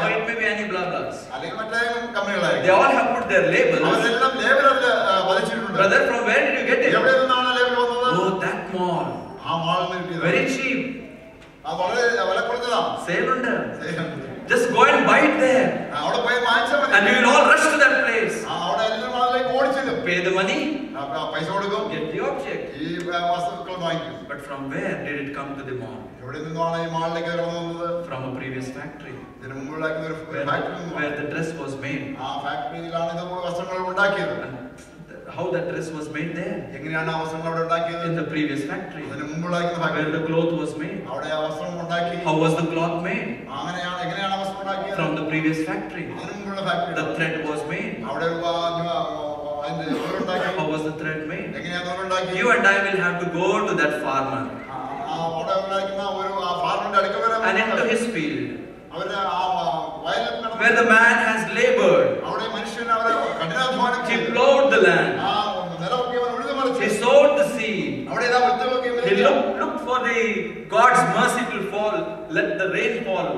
or it may be any blah blahs. കമ്പനികളായിരിക്കും. They all have put their labels. അവരെല്ലാം label അതിൽ പതിച്ചിട്ടുണ്ട്. Brother, from where did you get it? എവിടെ നിന്നാണ് label വന്നത്? Oh, that mall. ആ മാളിൽ നിന്ന് കിട്ടിയത്. Very cheap. അത് വളരെ വില കുറഞ്ഞതാണ്. Sale ഉണ്ട്. Just go and buy it there. അവിടെ പോയി വാങ്ങിച്ചാൽ മതി. And you will all rush to that place. അവിടെ എല്ലാവരും അതിലേക്ക് ഓടിച്ചെല്ലും. Pay the money. പൈസ കൊടുക്കും. Get the object. ഈ വസ്തുക്കൾ വാങ്ങിക്കും. But from where did it come to the mall? എവിടെ നിന്നാണ് ഈ മാളിലേക്ക് വന്നത്? From a previous factory. ഇതിനു മുമ്പുണ്ടാക്കിയ ഒരു factory where the dress was made. ആ ഫാക്ടറിയിലാണ് ഇത് വസ്ത്രങ്ങൾ ഉണ്ടാക്കിയത്. How that dress was made there? എങ്ങനെയാണ് ആ വസ്ത്രങ്ങൾ അവിടെ ഉണ്ടാക്കിയത്? In the previous factory. അതിനു മുമ്പുണ്ടാക്കിയ factory. Where the cloth was made. അവിടെ ആ വസ്ത്രം ഉണ്ടാക്കി. How was the cloth made? എങ്ങനെയാണ് ആ വസ്ത്രം ഉണ്ടാക്കിയത്? From the previous factory. അതിനു മുമ്പുള്ള factory. The thread was made. അവിടെ How was the thread made? എങ്ങനെയാണ് അത് ഉണ്ടാക്കി? You and I will have to go to that farmer. അവിടെ ഉണ്ടാക്കുന്ന ഒരു ഫാർമറിന്റെ അടുക്കൽ വരെ and into his field. അവരുടെ ആ വയലിൽ where the man has labored. അവിടെ മനുഷ്യൻ അവരെ കഠിനാധ്വാനം he plowed the land. ആ നിലമൊക്കെ അവൻ ഉഴുതുമറിച്ചു. he sowed the seed. അവിടെ ഇതാ വിത്തുകളൊക്കെ he looked for the God's mercy to fall. Let the rain fall.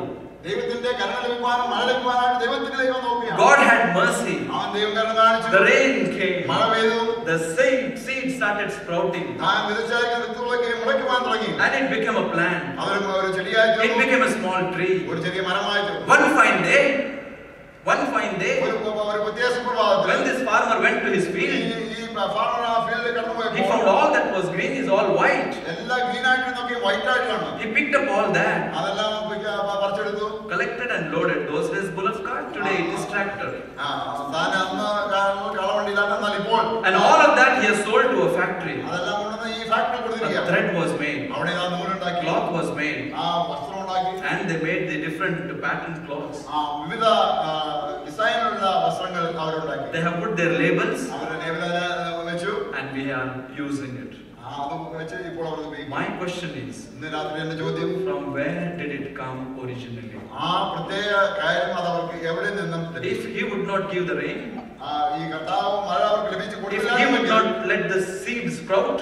ദൈവത്തിന്റെ കരുണ ലഭിക്കാനും മഴ ലഭിക്കാനായിട്ട് ദൈവത്തിലേക്ക് നോക്കിയാണ്. God had mercy. അവൻ ദൈവം കരുണ കാണിച്ചു. the rain came. മഴ പെയ്തു. the seed started sprouting. താൻ വിതച്ചായിരിക്കുന്ന വിത്തുകളൊക്കെ മുളയ്ക്കുവാൻ തുടങ്ങി. and it became a plant. ഒരു ചെടിയായി തീർന്നു. it became a small tree. ഒരു ചെറിയ മരമായി തീർന്നു. one fine day ഒരു വ്യത്യാസം പ്രഭാതത്തിൽ when this farmer went to his field, ഈ ഫാർമർ ആ ഫീൽഡിൽ കടന്നുപോയി. he found all that was green is all white. എല്ലാം ഗ്രീൻ ആയിട്ട് നോക്കി വൈറ്റ് ആയിട്ടാണ്. he picked up all that. അതെല്ലാം പറിച്ചെടുത്തു. collected and loaded. Those days bullock cart, today it is tractor. താൻ അന്ന് കളവണ്ടിയിലാണ്. എന്നാൽ ഇപ്പോൾ and all of that he has sold to a factory. അതെല്ലാം കൊണ്ടുവന്ന് ഈ ഫാക്ടറി കൊടുത്തിരിക്കുകയാണ്. a thread was made. അവിടെ ആ നൂലുണ്ടാക്കി. cloth was made. വസ്ത്രം ഉണ്ടാക്കി. and they made the different pattern cloths. വിവിധ ഡിസൈനുള്ള വസ്ത്രങ്ങൾ അവരുണ്ടാക്കി. they have put their labels. അവരുടെ ലേബൽ വെച്ചു. and we are using it. My question is, from where did it come originally? If he would not give the rain, if he would not let the seeds sprout,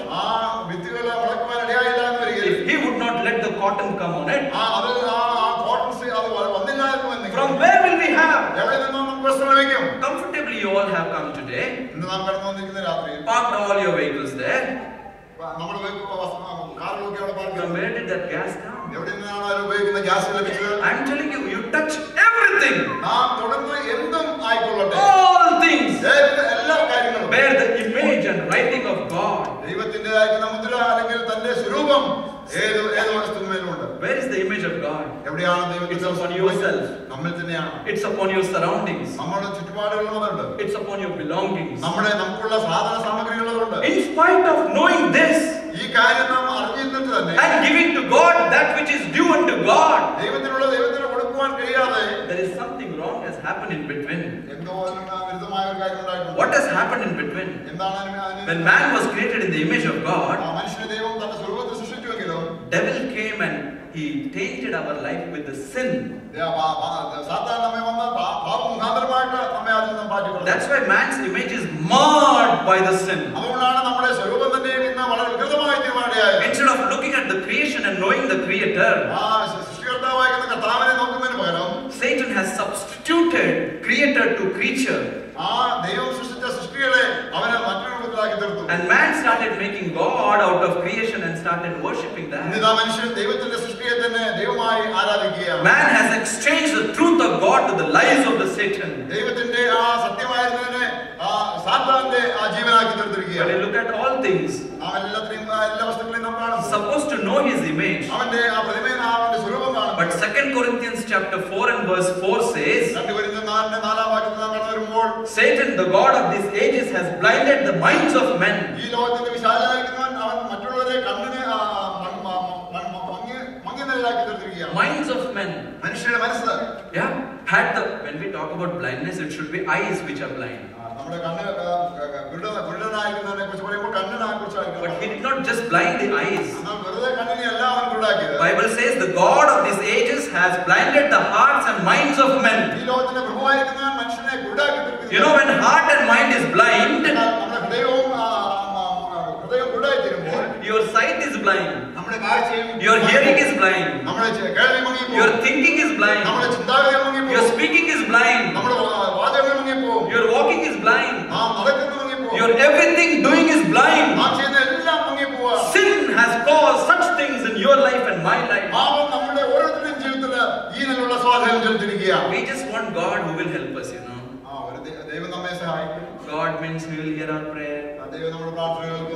if he would not let the cotton come on it, from where will we have? Comfortably you all have come today, parked all your vehicles there. From where did that gas come? I'm telling you, you touch everything. All things bear the image and writing of God. Where is the image of God? It's upon yourself. It's upon your surroundings. It's upon your belongings. In spite of knowing this and giving to God that which is due unto God, there is something wrong has happened in between. What has happened in between? When man was created in the image of God, devil came and he tainted our life with the sin. That's why man's image is marred by the sin. Instead of looking at the creation and knowing the creator, Satan has substituted creator to creature. And man started making God out of creation and started worshipping that. Man has exchanged the truth of God to the lies of the Satan. When you look at all things, supposed to know his image. But 2 Corinthians chapter 4 and verse 4 says, Satan, the god of these ages, has blinded the minds of men. Minds of men. Yeah. When we talk about blindness, it should be eyes which are blind. But he did not just blind the eyes. Bible says the God of these ages has blinded the hearts and minds of men. You know, when heart and mind is blind, your sight is blind, your hearing is blind, your thinking is blind, your everything doing is blind. Sin has caused such things in your life and my life. We just want God who will help us, you know. God means He will hear our prayer.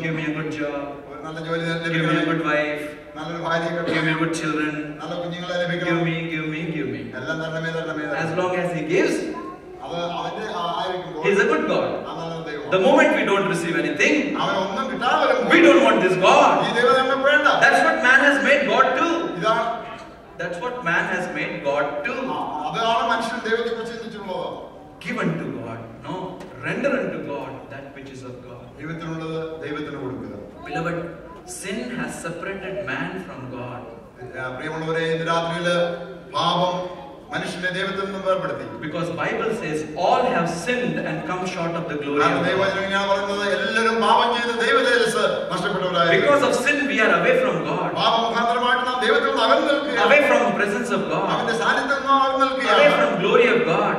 Give me a good job. Give me a good wife. Give me good children. Give me. As long as He gives, He is a good God. The moment we don't receive anything, we don't want this God. That's what man has made God to. That's what man has made God to. Give unto God. No, render unto God that which is of God. Beloved, sin has separated man from God. Because Bible says all have sinned and come short of the glory of God. Because of sin we are away from God. Away from the presence of God. Away from glory of God.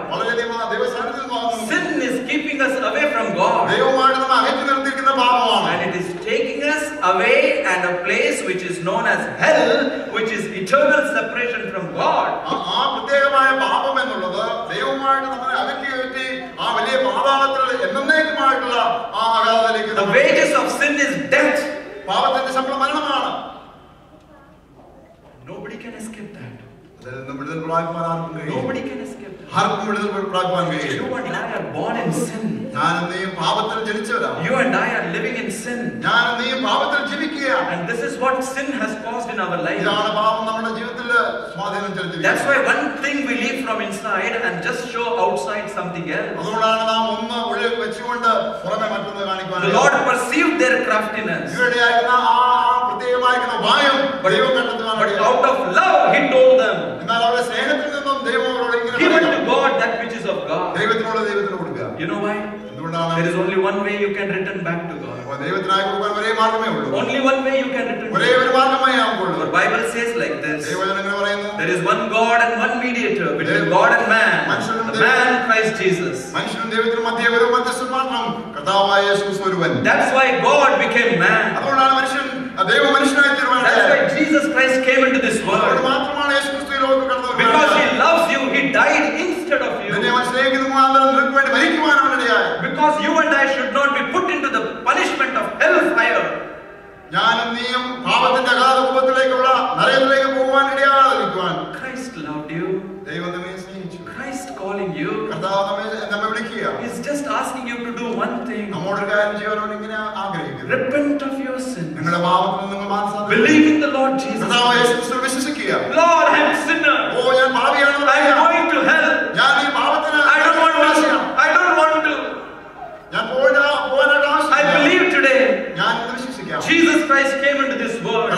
Sin is keeping us away from God. And it is taking us away and a place which is known as hell, which is eternal separation from God. The wages of sin is death. Nobody can escape that. Nobody can escape that. You and I are born in sin. You and I are living in sin. And this is what sin has caused in our life. That's why one thing we leave from inside and just show outside something else. The Lord perceived their craftiness. But out of love He told them, give unto God that which is of God. You know why? There is only one way you can return back to God. Only one way you can return back. The Bible says like this: there is one God and one mediator between God and man, the man Christ Jesus. That's why God became man. That's why Jesus Christ came into this world. Because He loves you, He died instead of you. Because you and I should not be put into the punishment of hellfire. Christ loved you. Christ calling you. He's just asking you to do one thing. Repent of your sins. Believe in the Lord Jesus. Lord, I am a sinner. I am going to hell. I don't want to. I believe today. Jesus Christ came into this world.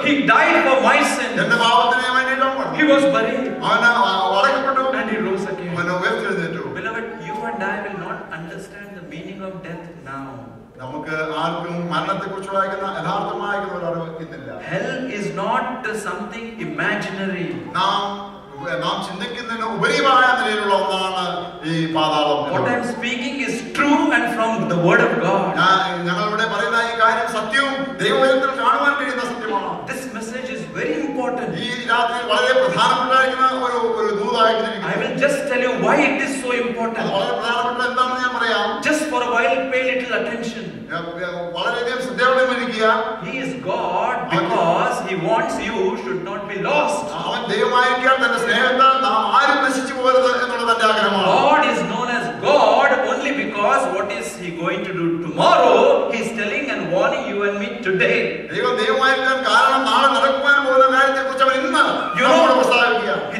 He died for my sin. He was buried. And He rose again. Beloved, you and I will not understand the meaning of death now. Hell is not something imaginary. What I am speaking is true and from the Word of God. This message is very important. I will just tell you why it is so important. Just for a while, pay little attention. He is God because He wants you should not be lost. God is known as God only because what is He going to do tomorrow, He is telling and warning you and me today.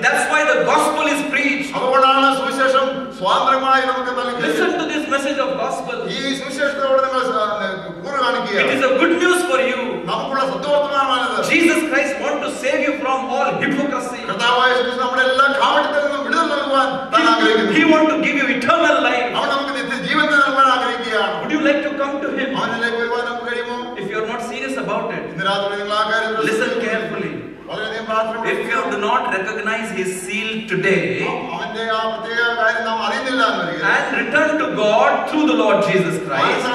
That's why the gospel is preached. Listen to this message of gospel. It is a good news for you. Jesus Christ wants to save you from all hypocrisy. He wants to give you eternal life. Would you like to come to Him? If you are not serious about it, listen carefully. If you do not recognize His seal today, and return to God through the Lord Jesus Christ.